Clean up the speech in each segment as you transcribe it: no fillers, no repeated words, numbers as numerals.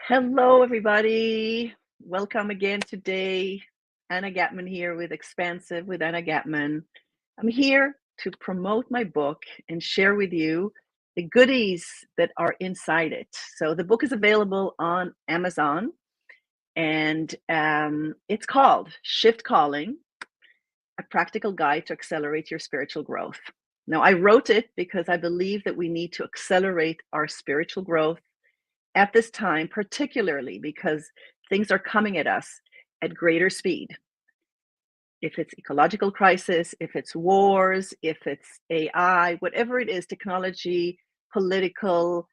Hello, everybody. Welcome again today. Anna Gatmon here with Expansive with Anna Gatmon. I'm here to promote my book and share with you the goodies that are inside it. So the book is available on Amazon, and it's called Shift Calling, A Practical Guide to Accelerate Your Spiritual Growth. Now, I wrote it because I believe that we need to accelerate our spiritual growth at this time, particularly because things are coming at us at greater speed. If it's ecological crisis, if it's wars, if it's AI, whatever it is, technology, political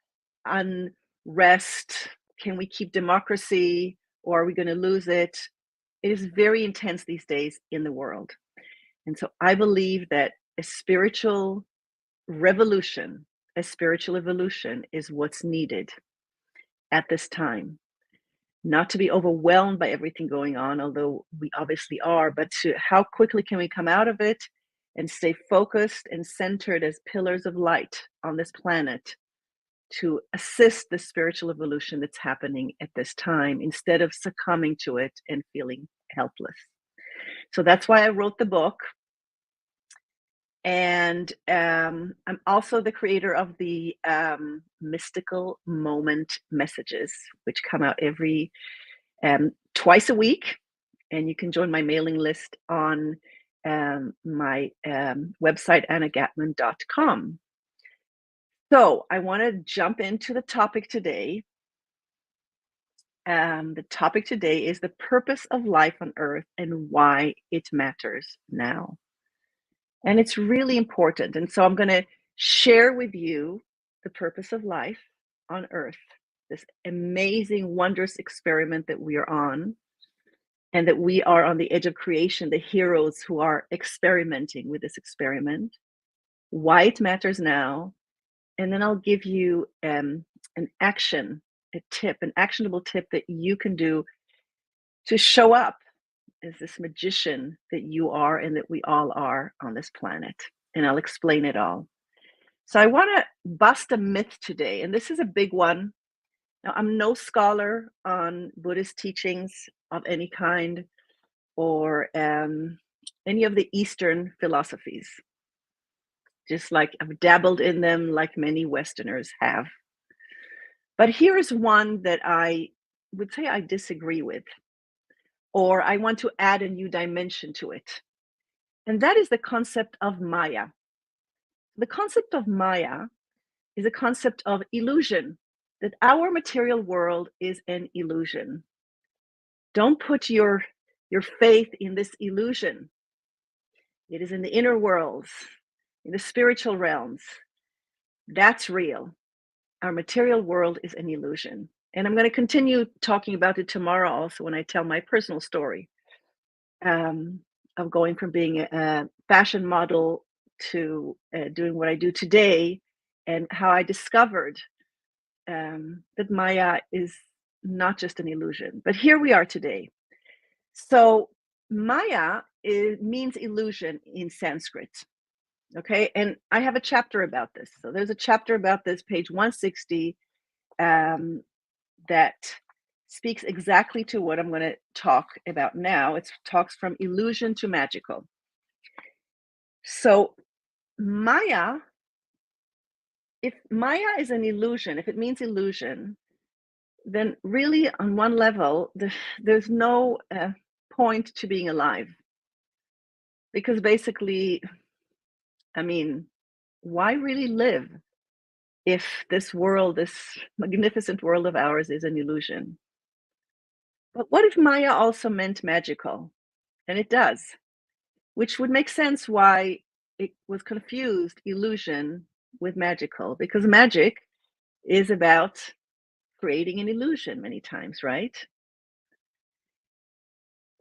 unrest, can we keep democracy or are we going to lose it? It is very intense these days in the world. And so I believe that a spiritual revolution, a spiritual evolution is what's needed at this time. Not to be overwhelmed by everything going on, although we obviously are, but to how quickly can we come out of it and stay focused and centered as pillars of light on this planet to assist the spiritual evolution that's happening at this time instead of succumbing to it and feeling helpless. So that's why I wrote the book. And I'm also the creator of the Mystical Moment messages, which come out every twice a week. And you can join my mailing list on my website, annagatmon.com. So I want to jump into the topic today. The topic today is the purpose of life on Earth and why it matters now. And it's really important. And so I'm going to share with you the purpose of life on Earth, this amazing, wondrous experiment that we are on, and that we are on the edge of creation, the heroes who are experimenting with this experiment, why it matters now. And then I'll give you an actionable tip that you can do to show up as this magician that you are and that we all are on this planet. And I'll explain it all. So I want to bust a myth today, and this is a big one. Now, I'm no scholar on Buddhist teachings of any kind or any of the Eastern philosophies, just like I've dabbled in them like many Westerners have. But here is one that I would say I disagree with, or I want to add a new dimension to it. And that is the concept of Maya. The concept of Maya is a concept of illusion, that our material world is an illusion. Don't put your faith in this illusion. It is in the inner worlds, in the spiritual realms. That's real. Our material world is an illusion. And I'm going to continue talking about it tomorrow also when I tell my personal story of going from being a fashion model to doing what I do today, and how I discovered that Maya is not just an illusion. But here we are today. So Maya means illusion in Sanskrit. Okay, and I have a chapter about this. So there's a chapter about this, page 160, that speaks exactly to what I'm going to talk about now. It talks from illusion to magical. So Maya, if Maya is an illusion, if it means illusion, then really on one level, there's no point to being alive. Because basically, I mean, why really live if this world, this magnificent world of ours is an illusion? But what if Maya also meant magical? And it does, which would make sense why it was confused, illusion with magical, because magic is about creating an illusion many times, right?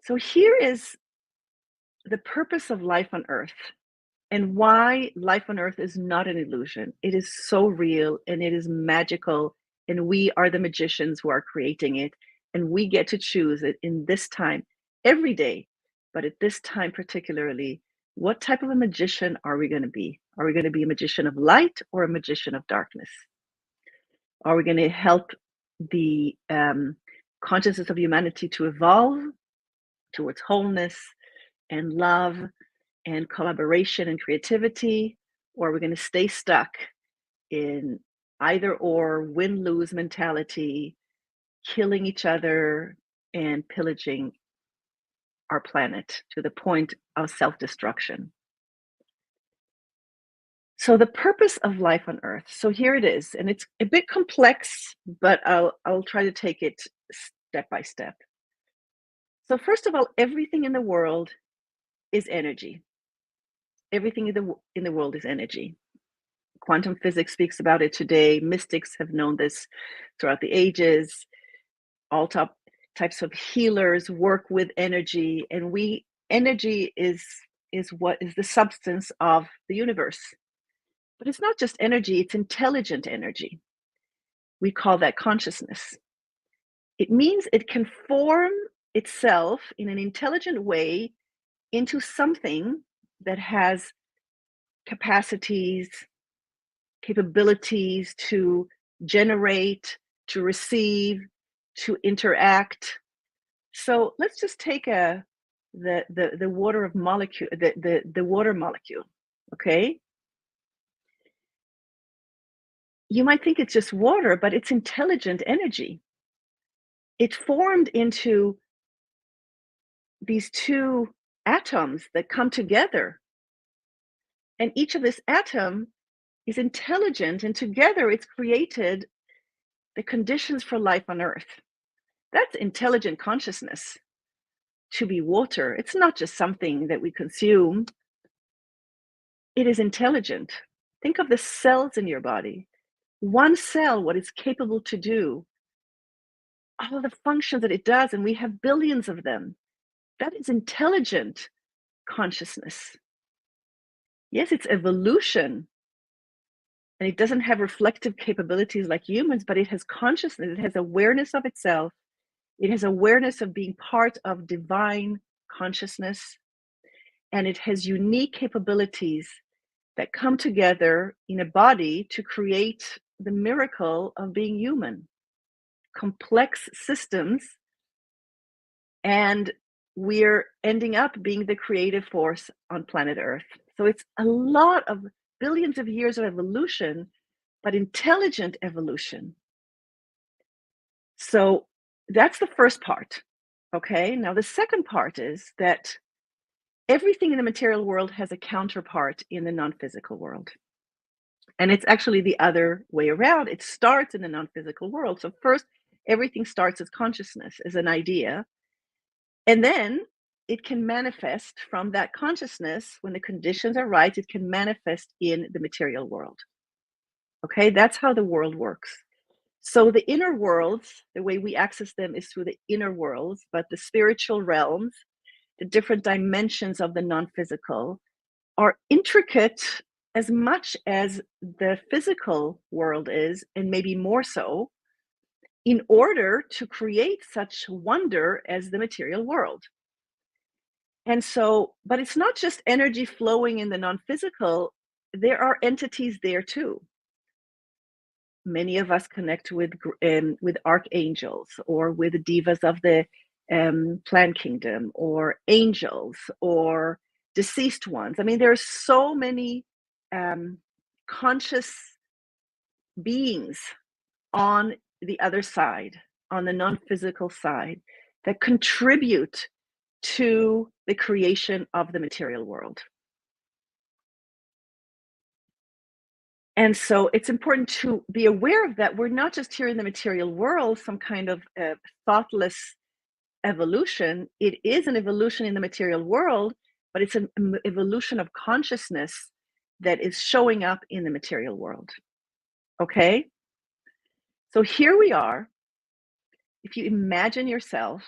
So here is the purpose of life on Earth and why life on Earth is not an illusion. It is so real and it is magical, and we are the magicians who are creating it, and we get to choose it in this time every day. But at this time particularly, what type of a magician are we going to be? Are we going to be a magician of light or a magician of darkness? Are we going to help the consciousness of humanity to evolve towards wholeness and love and collaboration and creativity, or we're going to stay stuck in either or win lose mentality, killing each other and pillaging our planet to the point of self destruction. So, the purpose of life on Earth. So, here it is, and it's a bit complex, but I'll try to take it step by step. So, first of all, everything in the world is energy. Everything in the world is energy. Quantum physics speaks about it today. Mystics have known this throughout the ages. All types of healers work with energy, and energy is what is the substance of the universe. But it's not just energy, it's intelligent energy. We call that consciousness. It means it can form itself in an intelligent way into something that has capacities, capabilities to generate, to receive, to interact. So let's just take the water of molecule, the water molecule. Okay, you might think it's just water, but it's intelligent energy. It formed into these two atoms that come together, and each of this atom is intelligent, and together it's created the conditions for life on Earth. That's intelligent consciousness. To be water, it's not just something that we consume, it is intelligent. Think of the cells in your body. One cell, what it's capable to do, all the functions that it does, and we have billions of them. That is intelligent consciousness. Yes, it's evolution, and it doesn't have reflective capabilities like humans, but it has consciousness, it has awareness of itself, it has awareness of being part of divine consciousness, and it has unique capabilities that come together in a body to create the miracle of being human. Complex systems, and we're ending up being the creative force on planet Earth. So it's a lot of billions of years of evolution, but intelligent evolution. So that's the first part. Okay, now the second part is that everything in the material world has a counterpart in the non physical world. And it's actually the other way around. It starts in the non physical world. So, first, everything starts as consciousness, as an idea. And then it can manifest from that consciousness when the conditions are right, it can manifest in the material world. Okay, that's how the world works. So, the inner worlds, the way we access them is through the inner worlds, but the spiritual realms, the different dimensions of the non physical, are intricate as much as the physical world is, and maybe more so, in order to create such wonder as the material world. And so, but it's not just energy flowing in the non physical, there are entities there too. Many of us connect with archangels or with the divas of the plant kingdom, or angels, or deceased ones. I mean, there are so many conscious beings on the other side, on the non-physical side, that contribute to the creation of the material world. And so it's important to be aware of that. We're not just here in the material world, some kind of thoughtless evolution. It is an evolution in the material world, but it's an evolution of consciousness that is showing up in the material world. Okay? So here we are. If you imagine yourself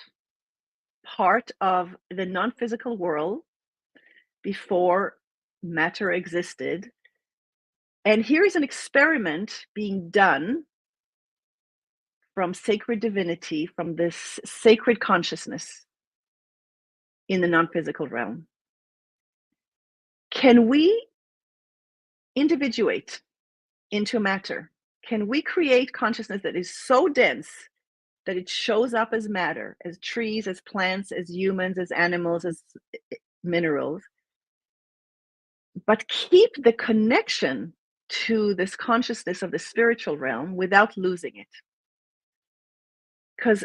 part of the non physical world before matter existed, and here's an experiment being done from sacred divinity, from this sacred consciousness in the non physical realm. Can we individuate into matter? Can we create consciousness that is so dense that it shows up as matter, as trees, as plants, as humans, as animals, as minerals, but keep the connection to this consciousness of the spiritual realm without losing it? Because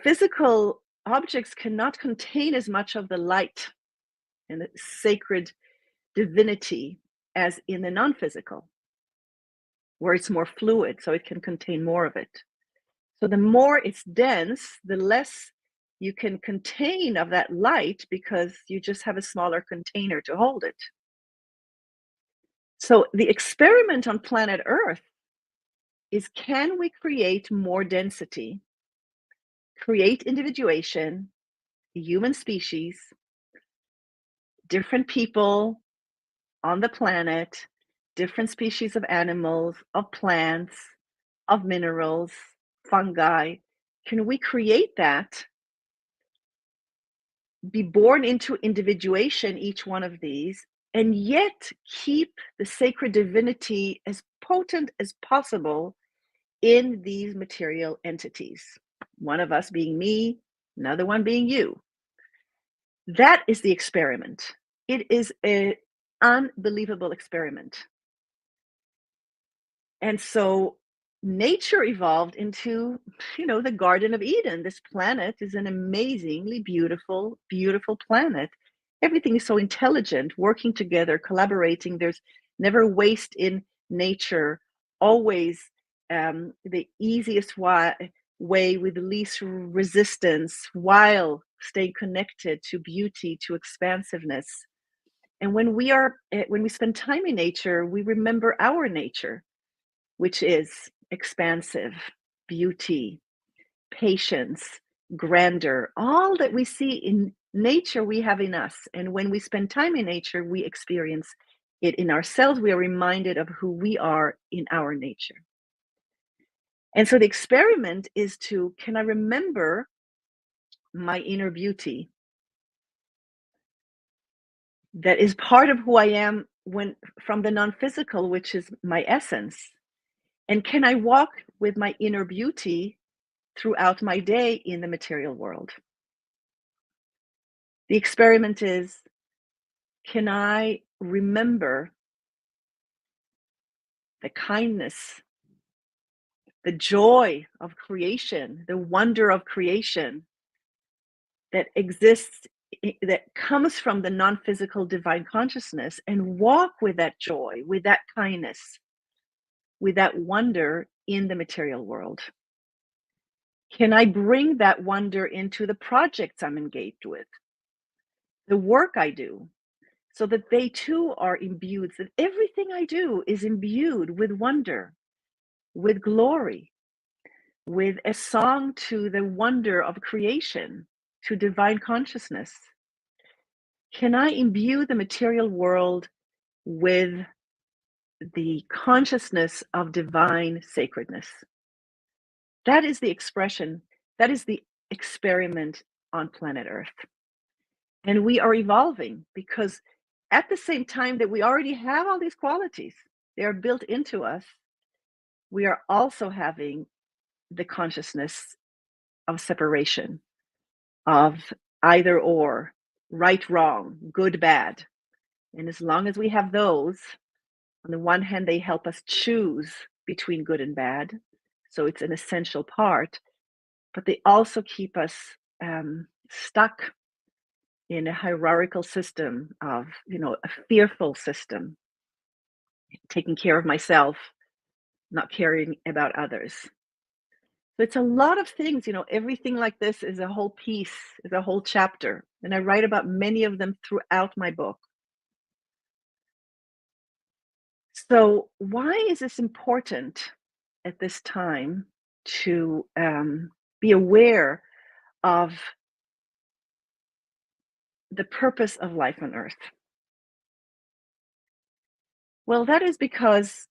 physical objects cannot contain as much of the light and the sacred divinity as in the non-physical, where it's more fluid, so it can contain more of it. So the more it's dense, the less you can contain of that light because you just have a smaller container to hold it. So the experiment on planet Earth is, can we create more density, create individuation, human species, different people on the planet, different species of animals, of plants, of minerals, fungi. Can we create that, be born into individuation, each one of these, and yet keep the sacred divinity as potent as possible in these material entities? One of us being me, another one being you. That is the experiment. It is an unbelievable experiment. And so nature evolved into, the Garden of Eden. This planet is an amazingly beautiful, beautiful planet. Everything is so intelligent, working together, collaborating. There's never waste in nature, always the easiest way with the least resistance while staying connected to beauty, to expansiveness. And when we spend time in nature, we remember our nature, which is expansive, beauty, patience, grandeur. All that we see in nature, we have in us. And when we spend time in nature, we experience it in ourselves. We are reminded of who we are in our nature. And so the experiment is can I remember my inner beauty that is part of who I am from the non-physical, which is my essence? And can I walk with my inner beauty throughout my day in the material world? The experiment is, can I remember the kindness, the joy of creation, the wonder of creation that exists, that comes from the non-physical divine consciousness, and walk with that joy, with that kindness, with that wonder in the material world? Can I bring that wonder into the projects I'm engaged with, the work I do, so that they too are imbued, that everything I do is imbued with wonder, with glory, with a song to the wonder of creation, to divine consciousness? Can I imbue the material world with the consciousness of divine sacredness? That is the expression, that is the experiment on planet Earth. And we are evolving because at the same time that we already have all these qualities, they are built into us, we are also having the consciousness of separation, of either or, right, wrong, good, bad. And as long as we have those, on the one hand, they help us choose between good and bad. So it's an essential part, but they also keep us stuck in a hierarchical system of, a fearful system, taking care of myself, not caring about others. So it's a lot of things, everything like this is a whole piece, is a whole chapter. And I write about many of them throughout my book. So why is this important at this time to be aware of the purpose of life on Earth? Well, that is because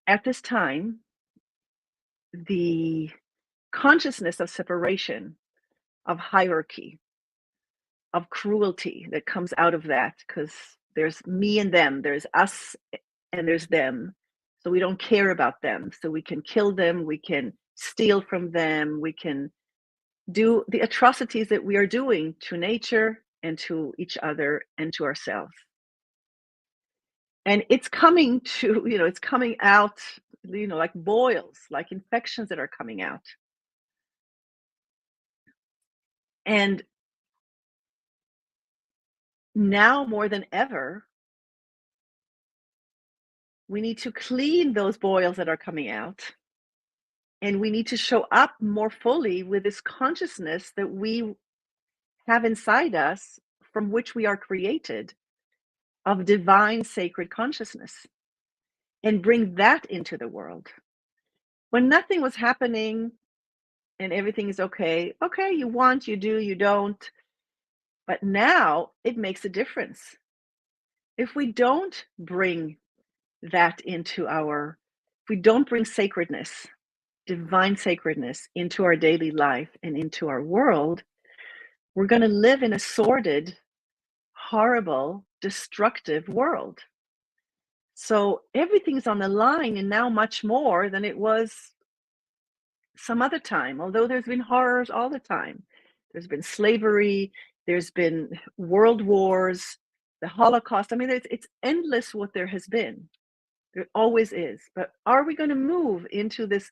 at this time, the consciousness of separation, of hierarchy, of cruelty that comes out of that, because there's me and them, there's us and there's them. So we don't care about them. So we can kill them, we can steal from them, we can do the atrocities that we are doing to nature and to each other and to ourselves. And it's coming to, it's coming out, like boils, like infections that are coming out. And now more than ever, we need to clean those boils that are coming out. And we need to show up more fully with this consciousness that we have inside us, from which we are created, of divine sacred consciousness, and bring that into the world. When nothing was happening and everything is okay, okay, you want, you do, you don't. But now it makes a difference. If we don't bring that into if we don't bring sacredness, divine sacredness into our daily life and into our world, we're going to live in a sordid, horrible, destructive world. So everything's on the line, and now much more than it was some other time, although there's been horrors all the time. There's been slavery, there's been world wars, the Holocaust. I mean, it's endless what there has been. There always is. But are we going to move into this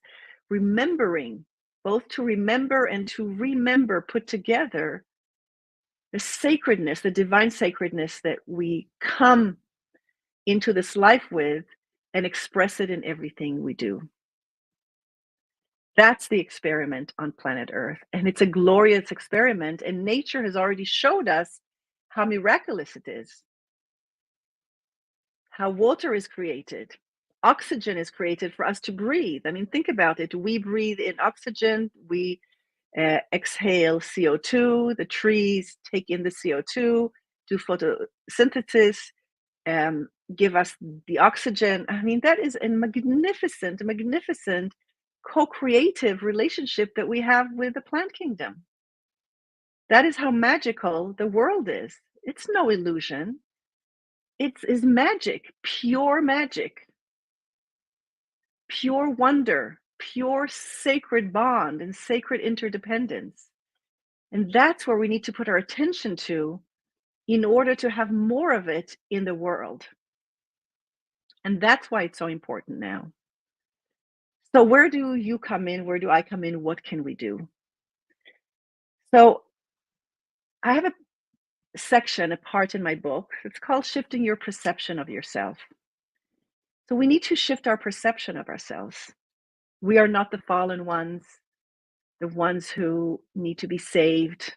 remembering, both to remember and to remember put together, the sacredness, the divine sacredness that we come into this life with and express it in everything we do? That's the experiment on planet Earth. And it's a glorious experiment. And nature has already showed us how miraculous it is, how water is created. Oxygen is created for us to breathe. I mean, think about it. We breathe in oxygen, we exhale CO2, the trees take in the CO2, do photosynthesis, give us the oxygen. I mean, that is a magnificent co-creative relationship that we have with the plant kingdom. That is how magical the world is. It's no illusion. It is magic, pure wonder, pure sacred bond and sacred interdependence. And that's where we need to put our attention to in order to have more of it in the world. And that's why it's so important now. So where do you come in? Where do I come in? What can we do? So I have a section, a part in my book. It's called Shifting Your Perception of Yourself. So we need to shift our perception of ourselves. We are not the fallen ones, the ones who need to be saved.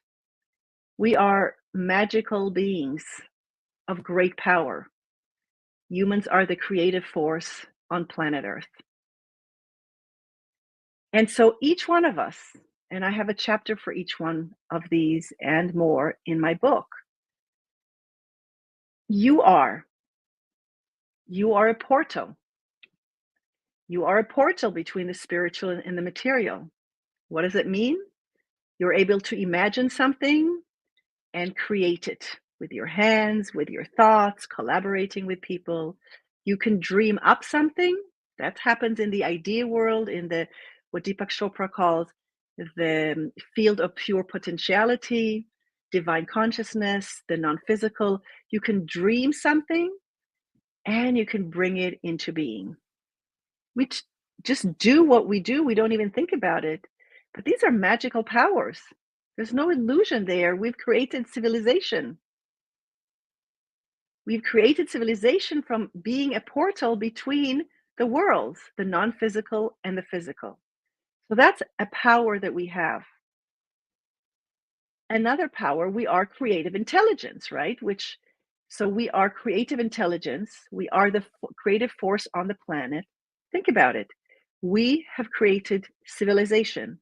We are magical beings of great power. Humans are the creative force on planet Earth. And so each one of us, and I have a chapter for each one of these and more in my book, you are a portal. You are a portal between the spiritual and the material. What does it mean? You're able to imagine something and create it with your hands, with your thoughts, collaborating with people. You can dream up something. That happens in the idea world, in the what Deepak Chopra calls the field of pure potentiality, divine consciousness, the non-physical. You can dream something and you can bring it into being. We just do what we do. We don't even think about it. But these are magical powers. There's no illusion there. We've created civilization. We've created civilization from being a portal between the worlds, the non-physical and the physical. So that's a power that we have. Another power, we are creative intelligence, right? So we are creative intelligence. We are the creative force on the planet. Think about it. We have created civilization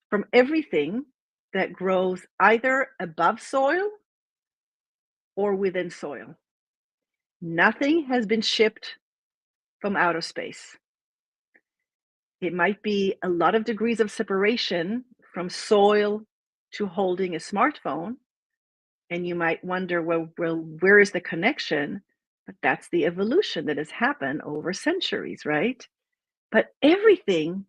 from everything that grows either above soil or within soil. Nothing has been shipped from outer space. It might be a lot of degrees of separation from soil to holding a smartphone. And you might wonder, well, where is the connection? But that's the evolution that has happened over centuries, right? But everything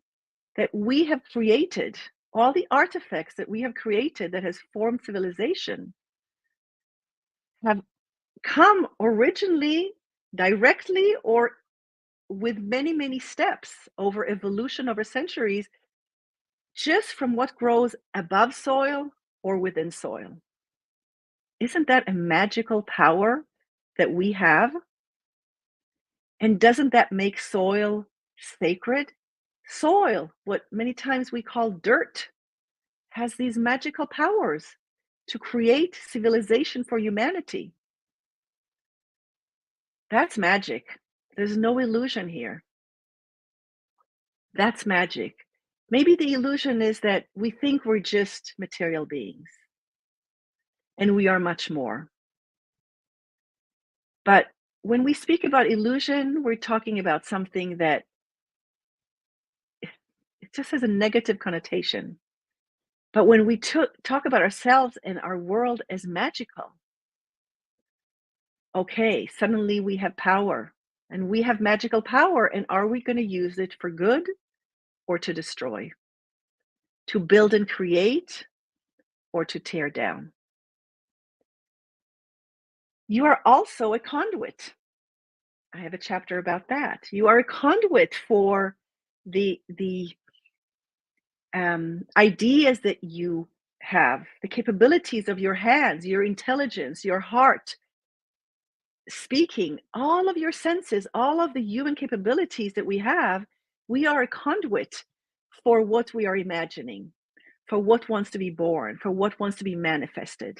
that we have created, all the artifacts that we have created that has formed civilization, have come originally directly or with many, many steps over evolution over centuries, just from what grows above soil or within soil. Isn't that a magical power that we have? And doesn't that make soil sacred? Soil, what many times we call dirt, has these magical powers to create civilization for humanity. That's magic. There's no illusion here. That's magic. Maybe the illusion is that we think we're just material beings and we are much more. But when we speak about illusion, we're talking about something that it just has a negative connotation. But when we talk about ourselves and our world as magical, okay, suddenly we have power and we have magical power. And are we going to use it for good or to destroy, to build and create or to tear down? You are also a conduit. I have a chapter about that. You are a conduit for the ideas that you have, the capabilities of your hands, your intelligence, your heart, speaking, all of your senses, all of the human capabilities that we have. We are a conduit for what we are imagining, for what wants to be born, for what wants to be manifested.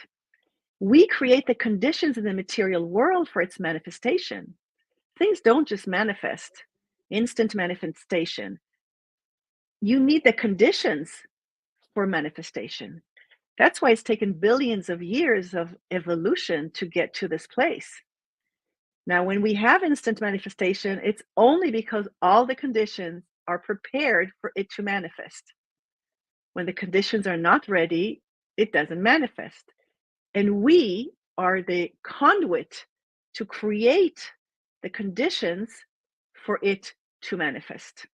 We create the conditions in the material world for its manifestation. Things don't just manifest, instant manifestation. You need the conditions for manifestation. That's why it's taken billions of years of evolution to get to this place. Now, when we have instant manifestation, it's only because all the conditions are prepared for it to manifest. When the conditions are not ready, it doesn't manifest. And we are the conduit to create the conditions for it to manifest.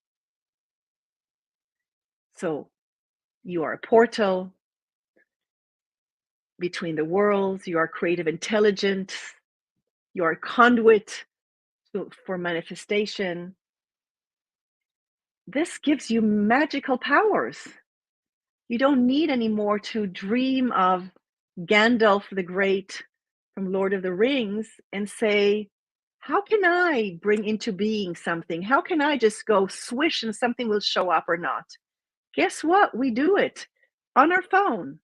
So you are a portal between the worlds, you are creative intelligence, you are a conduit for manifestation. This gives you magical powers. You don't need anymore to dream of Gandalf the Great from Lord of the Rings and say, how can I bring into being something? How can I just go swish and something will show up or not? Guess what? We do it on our phone.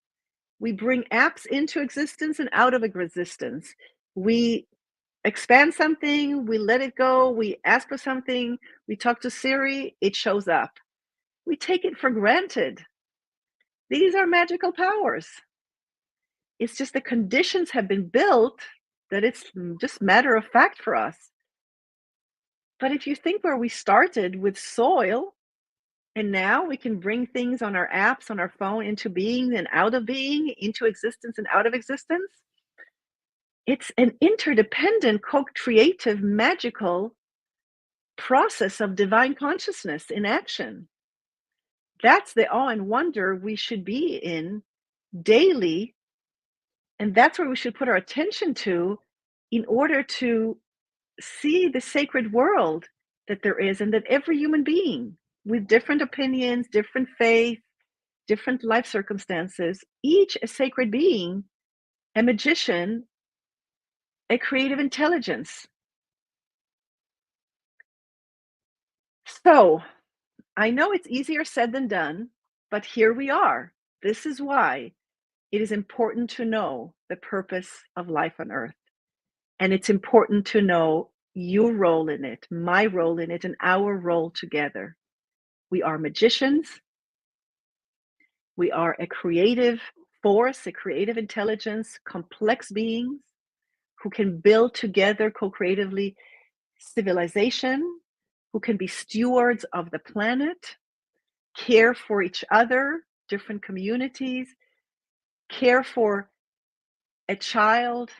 We bring apps into existence and out of existence. We expand something, we let it go, we ask for something, we talk to Siri, it shows up. We take it for granted. These are magical powers. It's just the conditions have been built that it's just matter of fact for us. But if you think where we started with soil, and now we can bring things on our apps, on our phone into being and out of being, into existence and out of existence, it's an interdependent, co-creative, magical process of divine consciousness in action. That's the awe and wonder we should be in daily. And that's where we should put our attention to in order to see the sacred world that there is, and that every human being with different opinions, different faith, different life circumstances, each a sacred being, a magician, a creative intelligence. So I know it's easier said than done, but here we are. This is why it is important to know the purpose of life on earth. And it's important to know your role in it, my role in it, and our role together. We are magicians. We are a creative force, a creative intelligence, complex beings who can build together co creatively civilization, who can be stewards of the planet, care for each other, different communities, care for a child,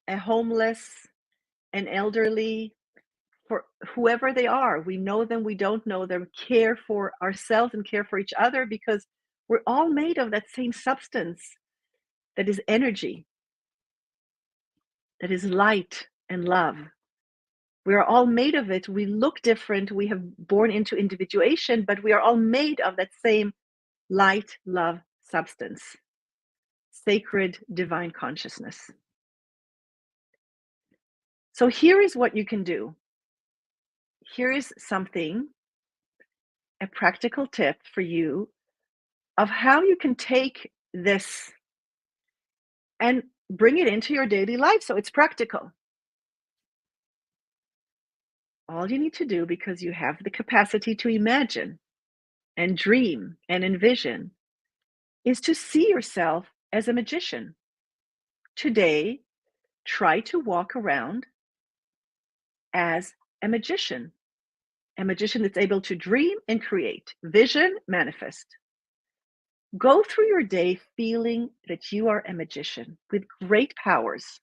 a homeless, an elderly, for whoever they are. We know them, we don't know them, care for ourselves and care for each other because we're all made of that same substance that is energy, that is light and love. We are all made of it. We look different. We have born into individuation, but we are all made of that same light, love, substance, sacred, divine consciousness. So here is what you can do. Here is something, a practical tip for you of how you can take this and bring it into your daily life so it's practical. All you need to do, because you have the capacity to imagine and dream and envision, is to see yourself as a magician. Today, try to walk around as a magician that's able to dream and create, vision, manifest. Go through your day feeling that you are a magician with great powers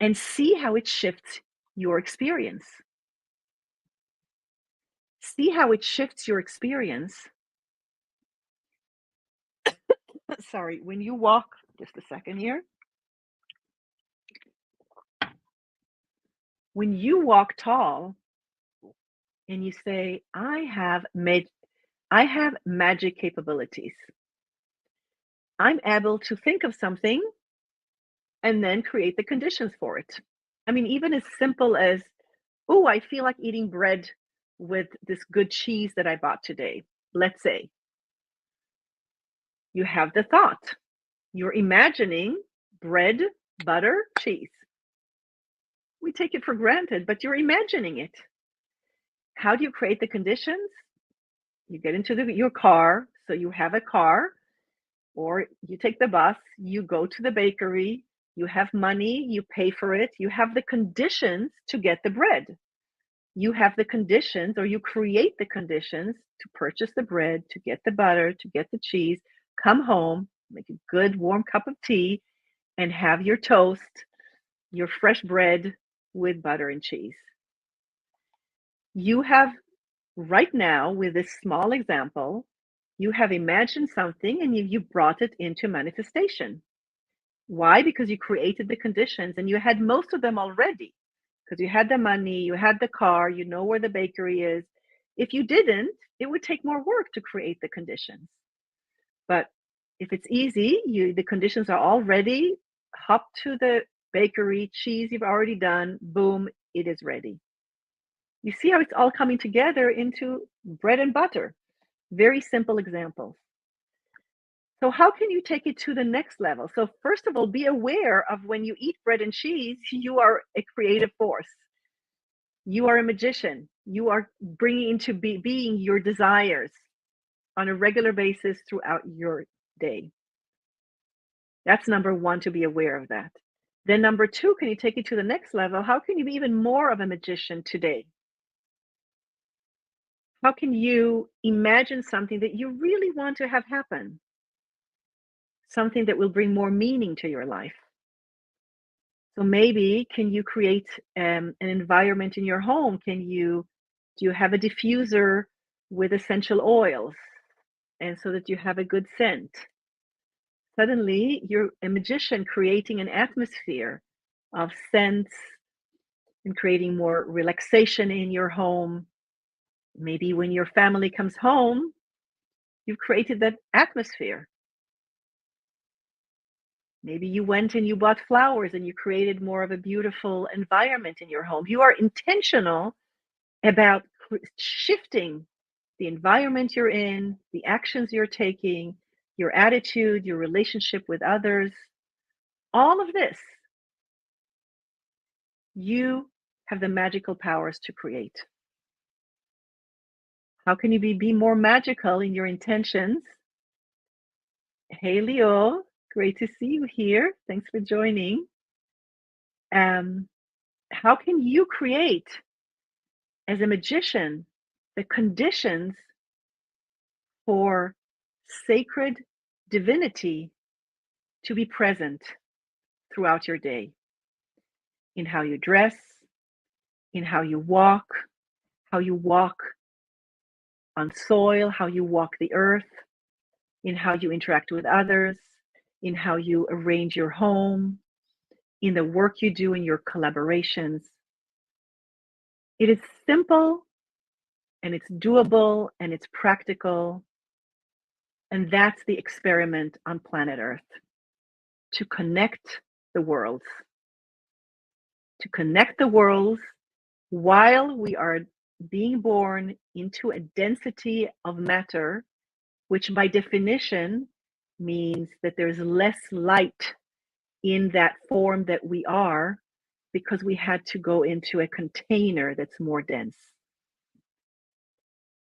and see how it shifts your experience. See how it shifts your experience. Sorry, when you walk, just a second here. When you walk tall and you say, I have magic capabilities. I'm able to think of something and then create the conditions for it. I mean, even as simple as, oh, I feel like eating bread with this good cheese that I bought today. Let's say you have the thought, you're imagining bread, butter, cheese. We take it for granted, but you're imagining it. How do you create the conditions? You get into your car, so you have a car, or you take the bus, you go to the bakery, you have money, you pay for it, you have the conditions to get the bread. You have the conditions, or you create the conditions to purchase the bread, to get the butter, to get the cheese, come home, make a good warm cup of tea, and have your toast, your fresh bread with butter and cheese. You have, right now, with this small example, you have imagined something and you brought it into manifestation. Why? Because you created the conditions and you had most of them already. Because you had the money, you had the car, you know where the bakery is. If you didn't, it would take more work to create the conditions. But if it's easy, the conditions are all ready, hop to the bakery, cheese you've already done, boom, it is ready. You see how it's all coming together into bread and butter. Very simple examples. So how can you take it to the next level? So first of all, be aware of when you eat bread and cheese, you are a creative force. You are a magician. You are bringing into being your desires on a regular basis throughout your day. That's number one, to be aware of that. Then number two, can you take it to the next level? How can you be even more of a magician today? How can you imagine something that you really want to have happen? Something that will bring more meaning to your life. So maybe can you create an environment in your home? Do you have a diffuser with essential oils, and so that you have a good scent? Suddenly, you're a magician creating an atmosphere of scents and creating more relaxation in your home. Maybe when your family comes home, you've created that atmosphere. Maybe you went and you bought flowers and you created more of a beautiful environment in your home. You are intentional about shifting the environment you're in, the actions you're taking, your attitude, your relationship with others. All of this, you have the magical powers to create. How can you be more magical in your intentions? Hey, Leo, great to see you here. Thanks for joining. How can you create, as a magician, the conditions for sacred divinity to be present throughout your day? in how you dress, in how you walk on soil, how you walk the earth, in how you interact with others, in how you arrange your home, in the work you do in your collaborations. It is simple and it's doable and it's practical. And that's the experiment on planet Earth, to connect the worlds, to connect the worlds while we are being born into a density of matter, which by definition means that there's less light in that form that we are, because we had to go into a container that's more dense.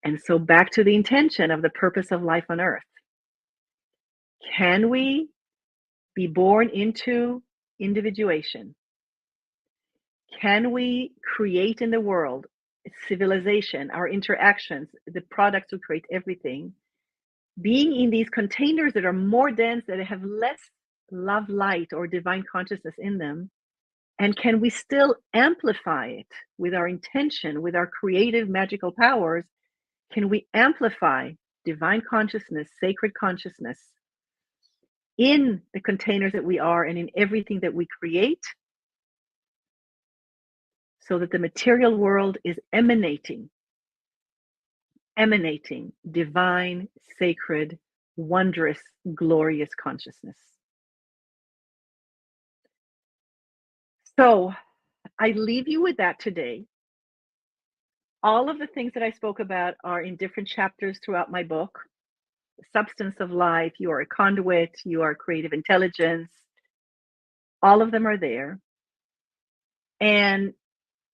And so back to the intention of the purpose of life on Earth. Can we be born into individuation? Can we create in the world civilization, our interactions, the products we create, everything, being in these containers that are more dense, that have less love, light, or divine consciousness in them? And can we still amplify it with our intention, with our creative, magical powers? Can we amplify divine consciousness, sacred consciousness in the containers that we are and in everything that we create, so that the material world is emanating divine, sacred, wondrous, glorious consciousness? So I leave you with that today. All of the things that I spoke about are in different chapters throughout my book. The substance of life, you are a conduit, you are creative intelligence. All of them are there. And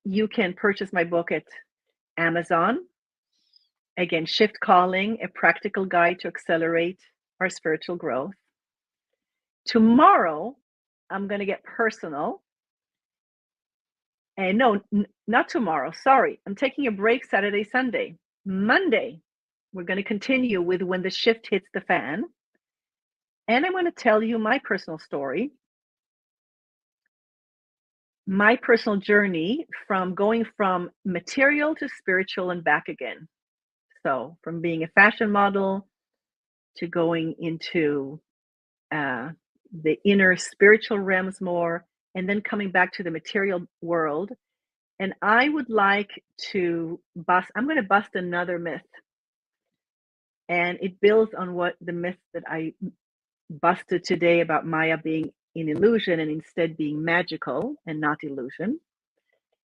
you can purchase my book at Amazon. Again, Shift Calling, a practical guide to accelerate our spiritual growth. Tomorrow, I'm going to get personal. And no, not tomorrow. Sorry. I'm taking a break Saturday, Sunday. Monday, we're going to continue with when the shift hits the fan. And I'm going to tell you my personal story, my personal journey from going from material to spiritual and back again. So from being a fashion model to going into the inner spiritual realms more, and then coming back to the material world. And I would like to I'm going to bust another myth. And it builds on what the myth that I busted today about Maya being an illusion and instead being magical and not illusion.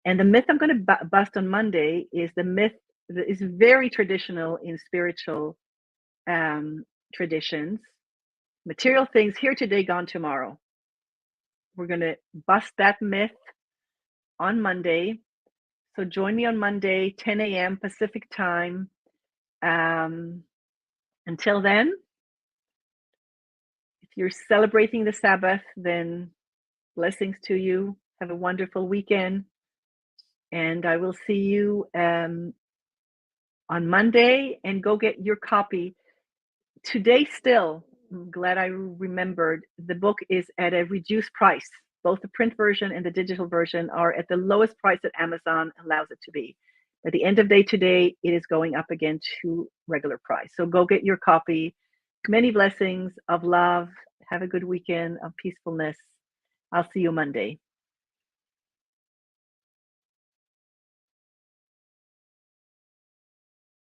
And the myth I'm going to bust on Monday is the myth that is very traditional in spiritual traditions. Material things here today, gone tomorrow. We're going to bust that myth on Monday. So join me on Monday, 10 a.m. Pacific time. Until then, if you're celebrating the Sabbath, then blessings to you. Have a wonderful weekend. And I will see you on Monday, and go get your copy. Today still, I'm glad I remembered, the book is at a reduced price. Both the print version and the digital version are at the lowest price that Amazon allows it to be. At the end of day today, it is going up again to regular price. So go get your copy. Many blessings of love. Have a good weekend of peacefulness. I'll see you Monday.